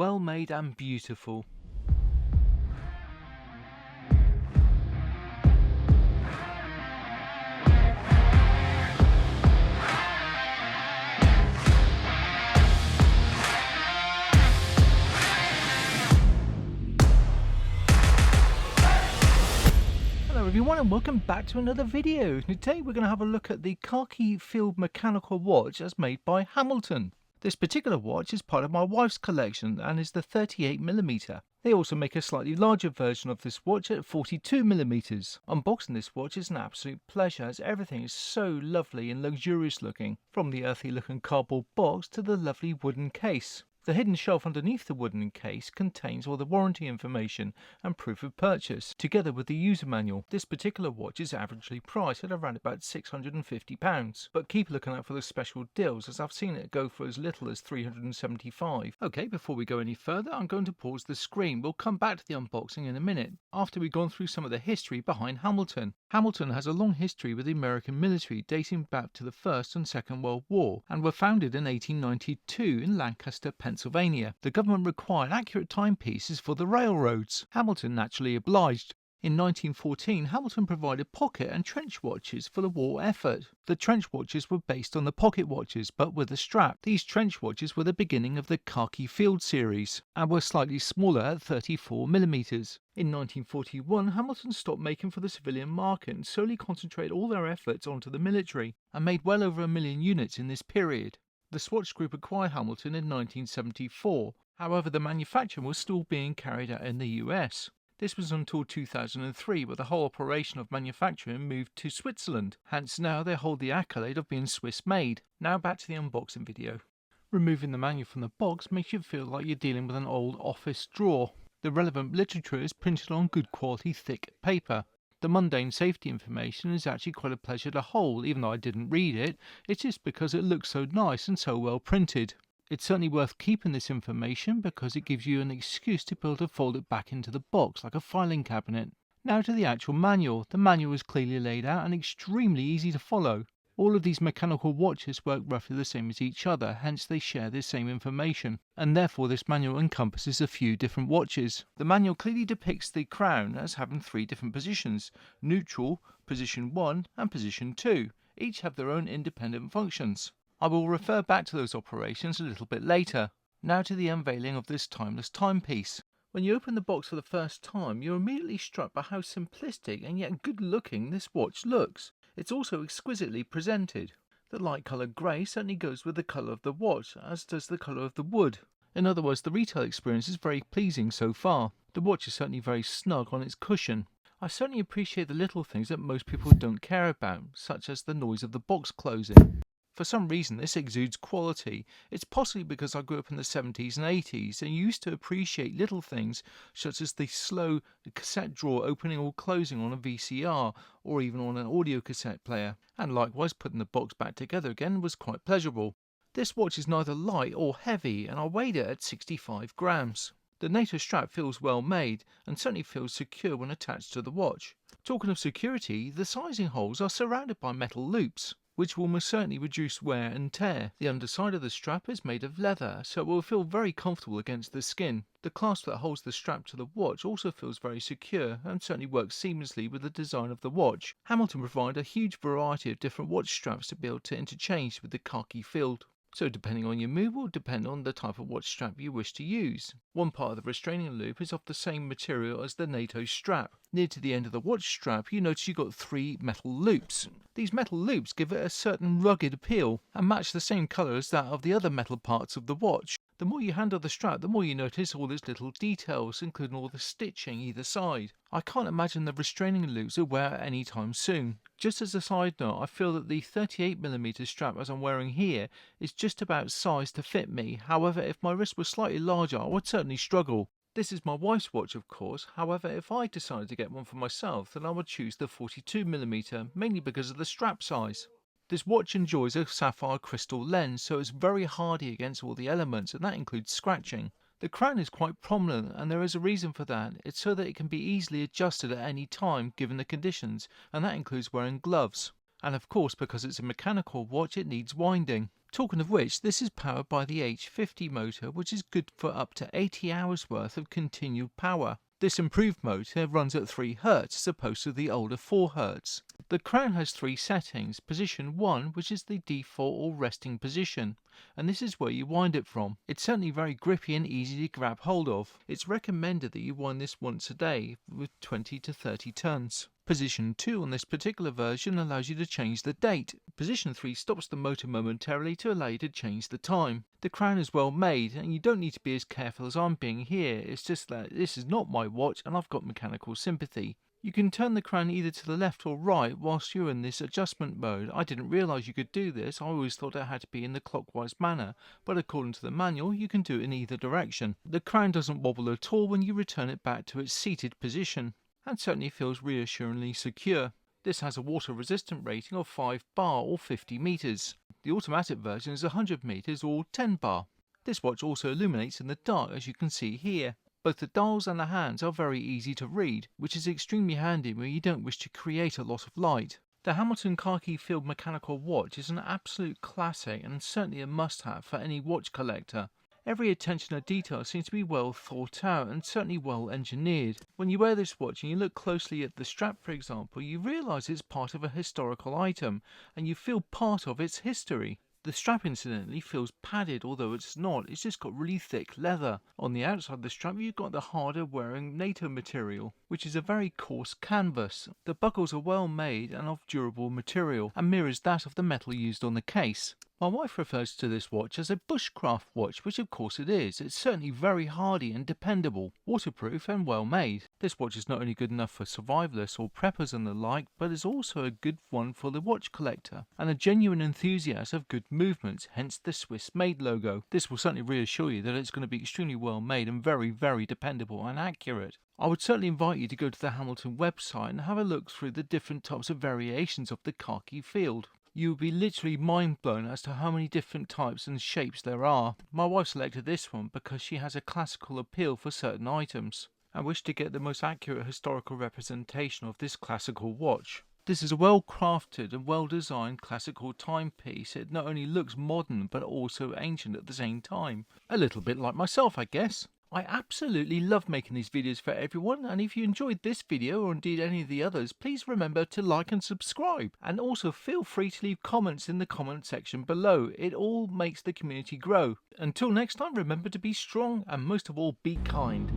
well made and beautiful. Hello everyone and welcome back to another video. Today we're going to have a look at the Khaki Field mechanical watch as made by Hamilton. This particular watch is part of my wife's collection and is the 38mm. They also make a slightly larger version of this watch at 42mm. Unboxing this watch is an absolute pleasure as everything is so lovely and luxurious looking, from the earthy looking cardboard box to the lovely wooden case. The hidden shelf underneath the wooden case contains all the warranty information and proof of purchase, together with the user manual. This particular watch is averagely priced at around about £650, but keep looking out for the special deals as I've seen it go for as little as £375. Okay, before we go any further, I'm going to pause the screen. We'll come back to the unboxing in a minute, after we've gone through some of the history behind Hamilton. Hamilton has a long history with the American military dating back to the First and Second World War, and were founded in 1892 in Lancaster, Pennsylvania. The government required accurate timepieces for the railroads. Hamilton naturally obliged. In 1914, Hamilton provided pocket and trench watches for the war effort. The trench watches were based on the pocket watches, but with a strap. These trench watches were the beginning of the Khaki Field series, and were slightly smaller at 34mm. In 1941, Hamilton stopped making for the civilian market and solely concentrated all their efforts onto the military, and made well over 1 million units in this period. The Swatch Group acquired Hamilton in 1974, however the manufacturing was still being carried out in the US. This was until 2003, where the whole operation of manufacturing moved to Switzerland, hence now they hold the accolade of being Swiss made. Now back to the unboxing video. Removing the manual from the box makes you feel like you're dealing with an old office drawer. The relevant literature is printed on good quality thick paper. The mundane safety information is actually quite a pleasure to hold, even though I didn't read it. It's just because it looks so nice and so well printed. It's certainly worth keeping this information because it gives you an excuse to be able to fold it back into the box like a filing cabinet. Now to the actual manual. The manual is clearly laid out and extremely easy to follow. All of these mechanical watches work roughly the same as each other, hence they share the same information, and therefore this manual encompasses a few different watches. The manual clearly depicts the crown as having 3 different positions: neutral, position 1 and position 2. Each have their own independent functions. I will refer back to those operations a little bit later. Now to the unveiling of this timeless timepiece. When you open the box for the first time, you're immediately struck by how simplistic and yet good looking this watch looks. It's also exquisitely presented. The light coloured grey certainly goes with the colour of the watch, as does the colour of the wood. In other words, the retail experience is very pleasing so far. The watch is certainly very snug on its cushion. I certainly appreciate the little things that most people don't care about, such as the noise of the box closing. For some reason this exudes quality. It's possibly because I grew up in the 70s and 80s and used to appreciate little things such as the slow cassette drawer opening or closing on a VCR or even on an audio cassette player, and likewise putting the box back together again was quite pleasurable. This watch is neither light or heavy and I weighed it at 65 grams. The NATO strap feels well made and certainly feels secure when attached to the watch. Talking of security, the sizing holes are surrounded by metal loops, which will most certainly reduce wear and tear. The underside of the strap is made of leather, so it will feel very comfortable against the skin. The clasp that holds the strap to the watch also feels very secure and certainly works seamlessly with the design of the watch. Hamilton provide a huge variety of different watch straps to be able to interchange with the Khaki Field. So depending on your mood will depend on the type of watch strap you wish to use. One part of the restraining loop is of the same material as the NATO strap. Near to the end of the watch strap you notice you've got 3 metal loops. These metal loops give it a certain rugged appeal and match the same colour as that of the other metal parts of the watch. The more you handle the strap, the more you notice all its little details, including all the stitching either side. I can't imagine the restraining loops will wear out any time soon. Just as a side note, I feel that the 38mm strap as I'm wearing here is just about sized to fit me. However, if my wrist was slightly larger, I would certainly struggle. This is my wife's watch of course, however if I decided to get one for myself then I would choose the 42mm, mainly because of the strap size. This watch enjoys a sapphire crystal lens, so it's very hardy against all the elements, and that includes scratching. The crown is quite prominent, and there is a reason for that. It's so that it can be easily adjusted at any time given the conditions, and that includes wearing gloves. And of course, because it's a mechanical watch, it needs winding. Talking of which, this is powered by the H50 motor, which is good for up to 80 hours worth of continued power. This improved motor runs at 3 Hz as opposed to the older 4 Hz. The crown has 3 settings. Position 1, which is the default or resting position, and this is where you wind it from. It's certainly very grippy and easy to grab hold of. It's recommended that you wind this once a day with 20 to 30 turns. Position 2 on this particular version allows you to change the date. Position 3 stops the motor momentarily to allow you to change the time. The crown is well made and you don't need to be as careful as I'm being here. It's just that this is not my watch and I've got mechanical sympathy. You can turn the crown either to the left or right whilst you're in this adjustment mode. I didn't realise you could do this. I always thought it had to be in the clockwise manner, but according to the manual you can do it in either direction. The crown doesn't wobble at all when you return it back to its seated position, and certainly feels reassuringly secure. This has a water resistant rating of 5 bar or 50 meters. The automatic version is 100 meters or 10 bar. This watch also illuminates in the dark, as you can see here. Both the dials and the hands are very easy to read, which is extremely handy when you don't wish to create a lot of light. The Hamilton Khaki Field mechanical watch is an absolute classic and certainly a must-have for any watch collector. Every attention to detail seems to be well thought out and certainly well engineered. When you wear this watch and you look closely at the strap, for example, you realise it's part of a historical item and you feel part of its history. The strap incidentally feels padded, although it's not. It's just got really thick leather. On the outside of the strap you've got the harder wearing NATO material, which is a very coarse canvas. The buckles are well made and of durable material and mirrors that of the metal used on the case. My wife refers to this watch as a Bushcraft watch, which of course it is. It's certainly very hardy and dependable, waterproof and well made. This watch is not only good enough for survivalists or preppers and the like, but is also a good one for the watch collector and a genuine enthusiast of good movements, hence the Swiss made logo. This will certainly reassure you that it's going to be extremely well made and very, very dependable and accurate. I would certainly invite you to go to the Hamilton website and have a look through the different types of variations of the Khaki Field. You will be literally mind blown as to how many different types and shapes there are. My wife selected this one because she has a classical appeal for certain items and wished to get the most accurate historical representation of this classical watch. This is a well crafted and well designed classical timepiece. It not only looks modern but also ancient at the same time. A little bit like myself, I guess. I absolutely love making these videos for everyone, and if you enjoyed this video or indeed any of the others, please remember to like and subscribe, and also feel free to leave comments in the comment section below. It all makes the community grow. Until next time, remember to be strong and most of all be kind.